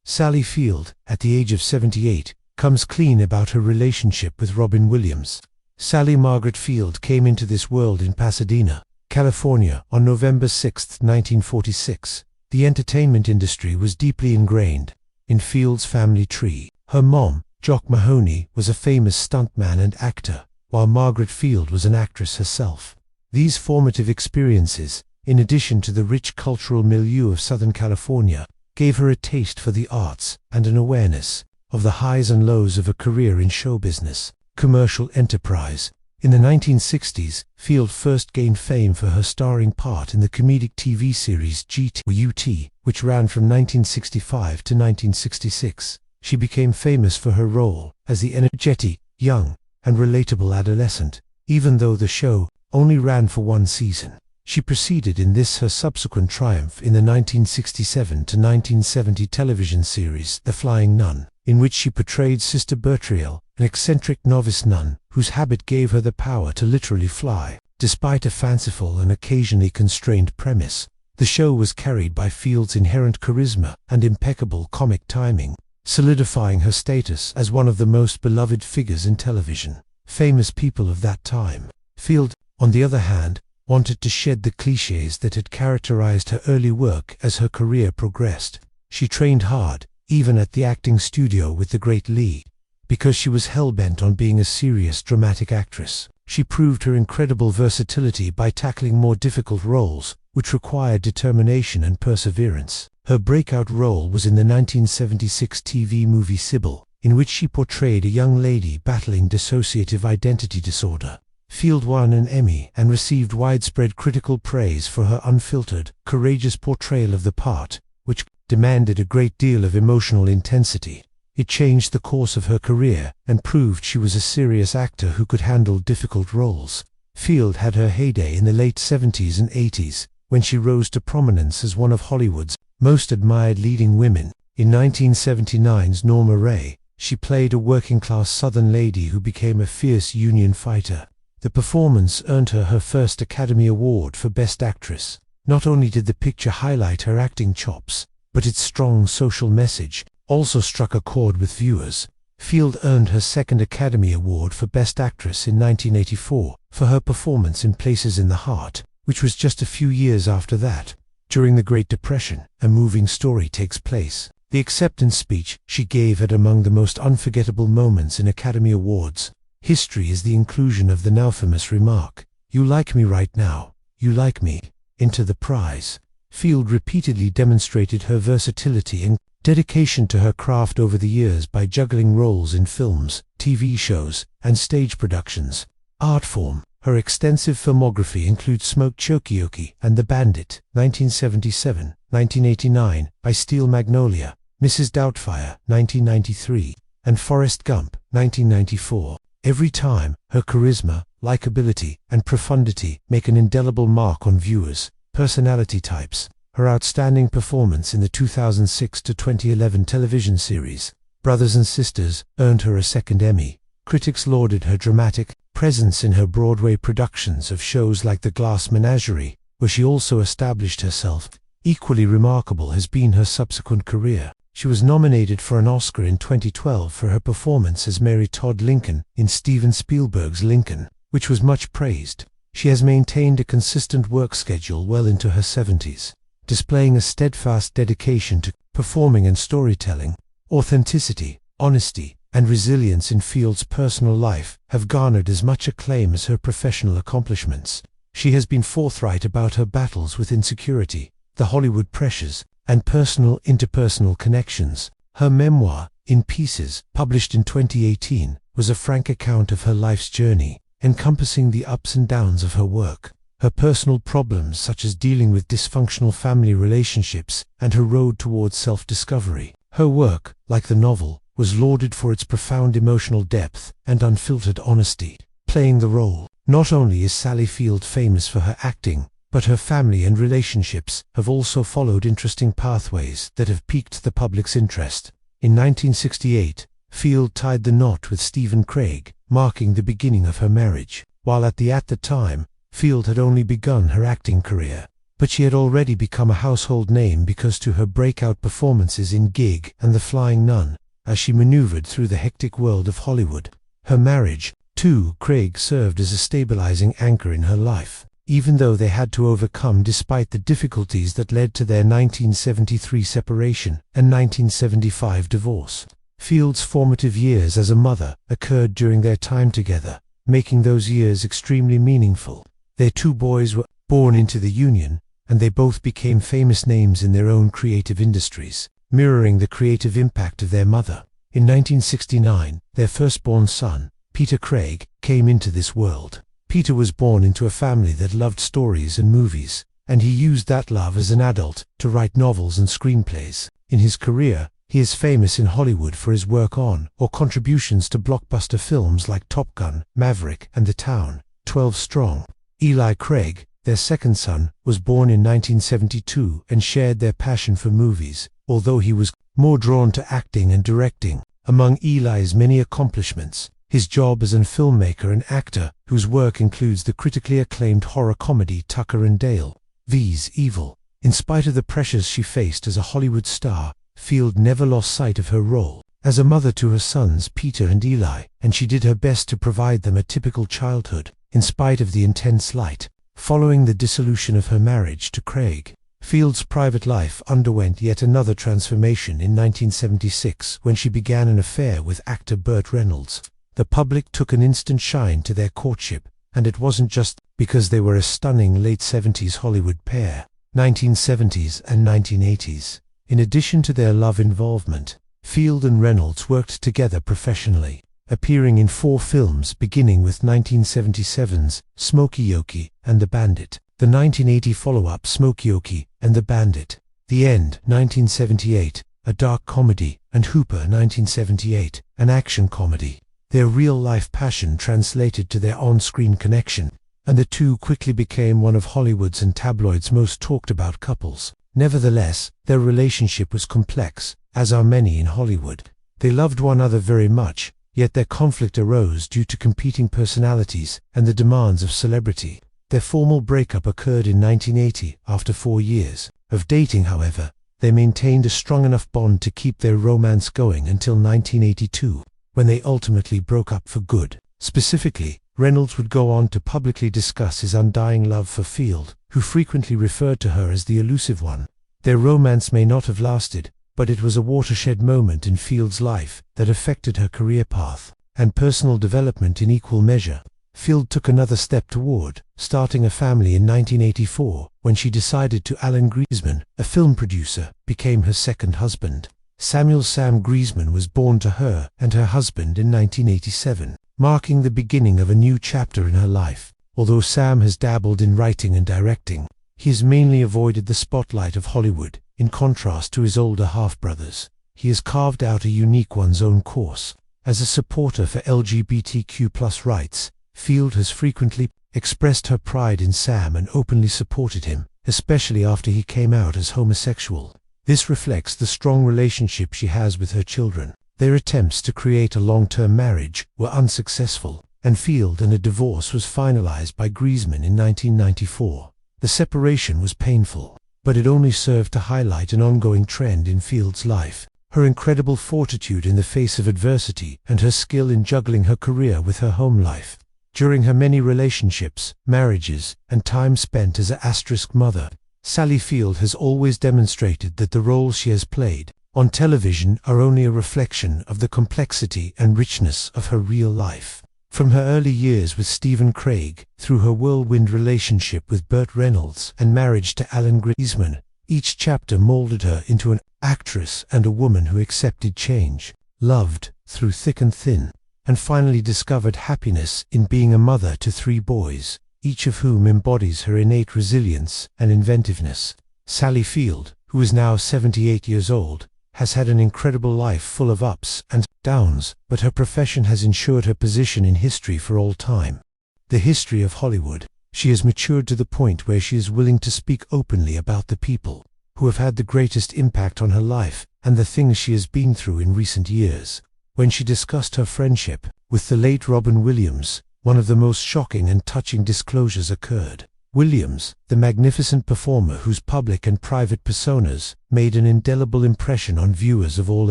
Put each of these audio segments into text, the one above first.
Sally Field, at the age of 78, comes clean about her relationship with Robin Williams. Sally Margaret Field came into this world in Pasadena, California, on November 6, 1946. The entertainment industry was deeply ingrained in Field's family tree. Her mom, Jock Mahoney, was a famous stuntman and actor, while Margaret Field was an actress herself. These formative experiences, in addition to the rich cultural milieu of Southern California, gave her a taste for the arts and an awareness of the highs and lows of a career in show business, commercial enterprise. In the 1960s, Field first gained fame for her starring part in the comedic TV series GT, which ran from 1965 to 1966. She became famous for her role as the energetic, young, and relatable adolescent, even though the show only ran for one season. She proceeded in this her subsequent triumph in the 1967 to 1970 television series The Flying Nun, in which she portrayed Sister Bertriel, an eccentric novice nun whose habit gave her the power to literally fly. Despite a fanciful and occasionally constrained premise, the show was carried by Field's inherent charisma and impeccable comic timing, solidifying her status as one of the most beloved figures in television. Famous people of that time. Field, on the other hand, wanted to shed the clichés that had characterized her early work as her career progressed. She trained hard, even at the acting studio with the great Lee, because she was hell-bent on being a serious dramatic actress. She proved her incredible versatility by tackling more difficult roles, which required determination and perseverance. Her breakout role was in the 1976 TV movie Sybil, in which she portrayed a young lady battling dissociative identity disorder. Field won an Emmy and received widespread critical praise for her unfiltered, courageous portrayal of the part, which demanded a great deal of emotional intensity. It changed the course of her career and proved she was a serious actor who could handle difficult roles. Field had her heyday in the late 70s and 80s, when she rose to prominence as one of Hollywood's most admired leading women. In 1979's Norma Ray, she played a working-class Southern lady who became a fierce Union fighter. The performance earned her her first Academy Award for Best Actress. Not only did the picture highlight her acting chops, but its strong social message also struck a chord with viewers. Field earned her second Academy Award for Best Actress in 1984 for her performance in Places in the Heart, which was just a few years after that. During the Great Depression, a moving story takes place. The acceptance speech she gave had among the most unforgettable moments in Academy Awards history is the inclusion of the now famous remark, "You like me right now, you like me," into the prize. Field repeatedly demonstrated her versatility and dedication to her craft over the years by juggling roles in films, TV shows, and stage productions. Art form. Her extensive filmography includes Smoke Chokioki and The Bandit, 1977, 1989, I Steel Magnolia, Mrs. Doubtfire, 1993, and Forrest Gump, 1994. Every time, her charisma, likability, and profundity make an indelible mark on viewers. Personality types. Her outstanding performance in the 2006 to 2011 television series, Brothers and Sisters, earned her a second Emmy. Critics lauded her dramatic presence in her Broadway productions of shows like The Glass Menagerie, where she also established herself. Equally remarkable has been her subsequent career. She was nominated for an Oscar in 2012 for her performance as Mary Todd Lincoln in Steven Spielberg's Lincoln, which was much praised. She has maintained a consistent work schedule well into her 70s, displaying a steadfast dedication to performing and storytelling. Authenticity, honesty, and resilience in Field's personal life have garnered as much acclaim as her professional accomplishments. She has been forthright about her battles with insecurity, the Hollywood pressures, and personal interpersonal connections. Her memoir, In Pieces, published in 2018, was a frank account of her life's journey, encompassing the ups and downs of her work, her personal problems such as dealing with dysfunctional family relationships, and her road towards self-discovery. Her work, like the novel, was lauded for its profound emotional depth and unfiltered honesty. Playing the role. Not only is Sally Field famous for her acting, but her family and relationships have also followed interesting pathways that have piqued the public's interest. In 1968, Field tied the knot with Stephen Craig, marking the beginning of her marriage. While at the time, Field had only begun her acting career. But she had already become a household name because to her breakout performances in Gig and The Flying Nun, as she maneuvered through the hectic world of Hollywood. Her marriage, to Craig, served as a stabilizing anchor in her life, even though they had to overcome despite the difficulties that led to their 1973 separation and 1975 divorce. Field's formative years as a mother occurred during their time together, making those years extremely meaningful. Their 2 boys were born into the union, and they both became famous names in their own creative industries, mirroring the creative impact of their mother. In 1969, their firstborn son, Peter Craig, came into this world. Peter was born into a family that loved stories and movies, and he used that love as an adult to write novels and screenplays. In his career, he is famous in Hollywood for his work on or contributions to blockbuster films like Top Gun, Maverick, and The Town, 12 Strong. Eli Craig, their second son, was born in 1972 and shared their passion for movies, although he was more drawn to acting and directing. Among Eli's many accomplishments, his job as a filmmaker and actor, whose work includes the critically acclaimed horror comedy Tucker and Dale, V's Evil. In spite of the pressures she faced as a Hollywood star, Field never lost sight of her role as a mother to her sons Peter and Eli, and she did her best to provide them a typical childhood, in spite of the intense light. Following the dissolution of her marriage to Craig, Field's private life underwent yet another transformation in 1976 when she began an affair with actor Burt Reynolds. The public took an instant shine to their courtship, and it wasn't just because they were a stunning late 70s Hollywood pair. 1970s and 1980s. In addition to their love involvement, Field and Reynolds worked together professionally, appearing in 4 films beginning with 1977's Smokey and the Bandit, the 1980 follow-up Smokey and the Bandit, The End 1978, a dark comedy, and Hooper 1978, an action comedy. Their real-life passion translated to their on-screen connection, and the two quickly became one of Hollywood's and tabloids' most talked-about couples. Nevertheless, their relationship was complex, as are many in Hollywood. They loved one another very much, yet their conflict arose due to competing personalities and the demands of celebrity. Their formal breakup occurred in 1980 after 4 years of dating. However, they maintained a strong enough bond to keep their romance going until 1982, when they ultimately broke up for good. Specifically, Reynolds would go on to publicly discuss his undying love for Field, who frequently referred to her as the elusive one. Their romance may not have lasted, but it was a watershed moment in Field's life that affected her career path and personal development in equal measure. Field took another step toward starting a family in 1984 when she decided to Alan Griezmann, a film producer, became her second husband. Samuel Sam Griezmann was born to her and her husband in 1987, marking the beginning of a new chapter in her life. Although Sam has dabbled in writing and directing, he has mainly avoided the spotlight of Hollywood. In contrast to his older half-brothers, he has carved out a unique one's own course. As a supporter for LGBTQ+ rights, Field has frequently expressed her pride in Sam and openly supported him, especially after he came out as homosexual. This reflects the strong relationship she has with her children. Their attempts to create a long-term marriage were unsuccessful, and Field and a divorce was finalized by Griezmann in 1994. The separation was painful, but it only served to highlight an ongoing trend in Field's life: her incredible fortitude in the face of adversity and her skill in juggling her career with her home life. During her many relationships, marriages, and time spent as a mother, Sally Field has always demonstrated that the roles she has played on television are only a reflection of the complexity and richness of her real life. From her early years with Stephen Craig, through her whirlwind relationship with Burt Reynolds and marriage to Alan Griezmann, each chapter molded her into an actress and a woman who accepted change, loved through thick and thin, and finally discovered happiness in being a mother to 3 boys, each of whom embodies her innate resilience and inventiveness. Sally Field, who is now 78 years old, has had an incredible life full of ups and downs, but her profession has ensured her position in history for all time. The history of Hollywood. She has matured to the point where she is willing to speak openly about the people who have had the greatest impact on her life and the things she has been through in recent years. When she discussed her friendship with the late Robin Williams, one of the most shocking and touching disclosures occurred. Williams, the magnificent performer whose public and private personas made an indelible impression on viewers of all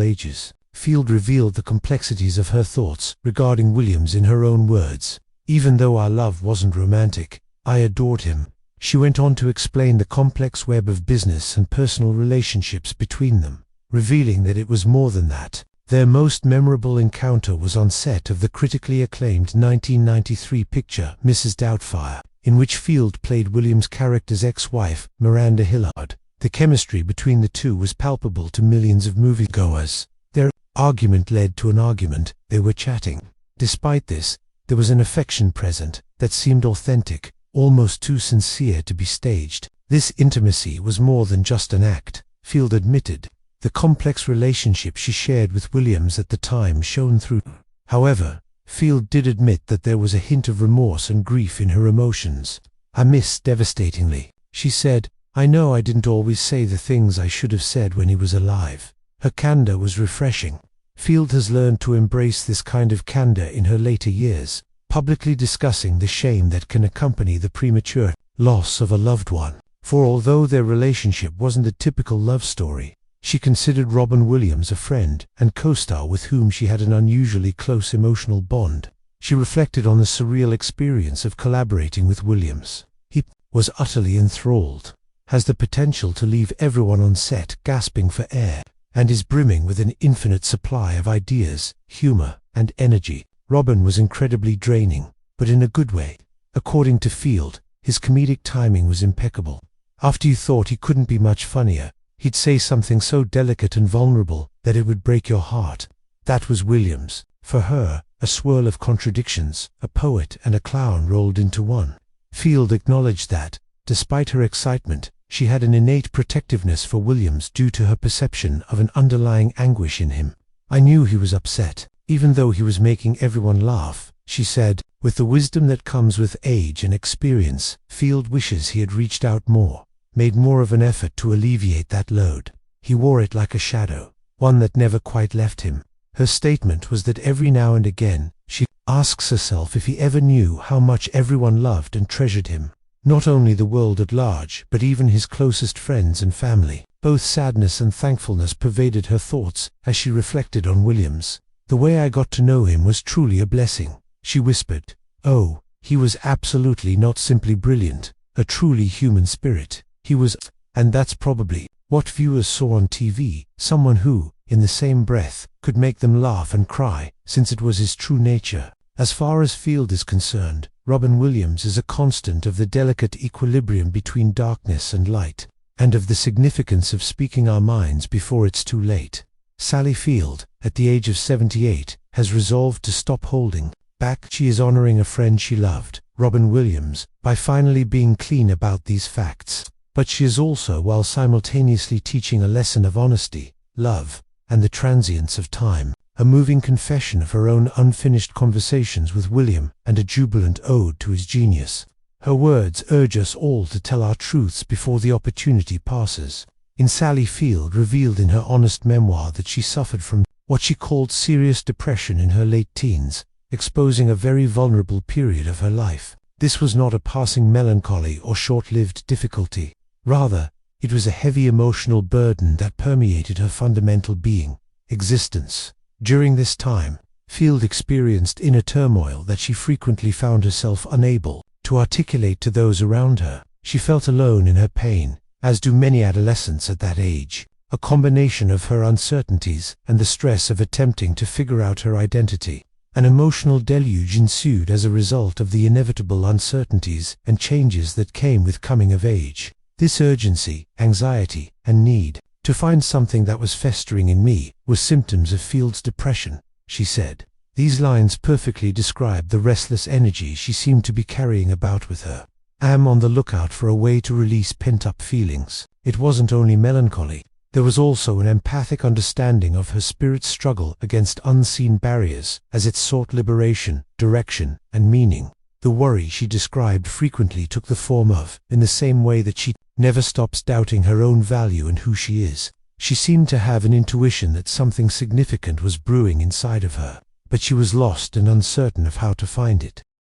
ages. Field revealed the complexities of her thoughts regarding Williams in her own words. "Even though our love wasn't romantic, I adored him." She went on to explain the complex web of business and personal relationships between them, revealing that it was more than that. Their most memorable encounter was on set of the critically acclaimed 1993 picture Mrs. Doubtfire, in which Field played Williams' character's ex-wife, Miranda Hillard. The chemistry between the two was palpable to millions of moviegoers. Their argument led to an argument. They were chatting. Despite this, there was an affection present that seemed authentic, almost too sincere to be staged. This intimacy was more than just an act, Field admitted. The complex relationship she shared with Williams at the time shone through. However, Field did admit that there was a hint of remorse and grief in her emotions. "I miss devastatingly," she said. "I know I didn't always say the things I should have said when he was alive." Her candor was refreshing. Field has learned to embrace this kind of candor in her later years, publicly discussing the shame that can accompany the premature loss of a loved one. For although their relationship wasn't a typical love story, she considered Robin Williams a friend and co-star with whom she had an unusually close emotional bond. She reflected on the surreal experience of collaborating with Williams. "He was utterly enthralled, has the potential to leave everyone on set gasping for air, and is brimming with an infinite supply of ideas, humor, and energy. Robin was incredibly draining, but in a good way." According to Field, his comedic timing was impeccable. After you thought he couldn't be much funnier, he'd say something so delicate and vulnerable that it would break your heart. That was Williams. For her, a swirl of contradictions, a poet and a clown rolled into one. Field acknowledged that, despite her excitement, she had an innate protectiveness for Williams due to her perception of an underlying anguish in him. "I knew he was upset, even though he was making everyone laugh," she said. With the wisdom that comes with age and experience, Field wishes he had reached out more, made more of an effort to alleviate that load. He wore it like a shadow, one that never quite left him. Her statement was that every now and again, she asks herself if he ever knew how much everyone loved and treasured him. Not only the world at large, but even his closest friends and family. Both sadness and thankfulness pervaded her thoughts as she reflected on Williams. "The way I got to know him was truly a blessing," she whispered. "Oh, he was absolutely not simply brilliant, a truly human spirit. He was, and that's probably what viewers saw on TV, someone who, in the same breath, could make them laugh and cry, since it was his true nature." As far as Field is concerned, Robin Williams is a constant of the delicate equilibrium between darkness and light, and of the significance of speaking our minds before it's too late. Sally Field, at the age of 78, has resolved to stop holding back. She is honoring a friend she loved, Robin Williams, by finally being clean about these facts. But she is also, while simultaneously teaching a lesson of honesty, love, and the transience of time, a moving confession of her own unfinished conversations with William and a jubilant ode to his genius. Her words urge us all to tell our truths before the opportunity passes. In Sally Field revealed in her honest memoir that she suffered from what she called serious depression in her late teens, exposing a very vulnerable period of her life. This was not a passing melancholy or short-lived difficulty. Rather, it was a heavy emotional burden that permeated her fundamental being, existence. During this time, Field experienced inner turmoil that she frequently found herself unable to articulate to those around her. She felt alone in her pain, as do many adolescents at that age. A combination of her uncertainties and the stress of attempting to figure out her identity. An emotional deluge ensued as a result of the inevitable uncertainties and changes that came with coming of age. This urgency, anxiety, and need to find something that was festering in me were symptoms of Field's depression, she said. These lines perfectly describe the restless energy she seemed to be carrying about with her. "I am on the lookout for a way to release pent-up feelings." It wasn't only melancholy. There was also an empathic understanding of her spirit's struggle against unseen barriers as it sought liberation, direction, and meaning. The worry she described frequently took the form of, in the same way that she never stops doubting her own value and who she is. She seemed to have an intuition that something significant was brewing inside of her, but she was lost and uncertain of how to find it.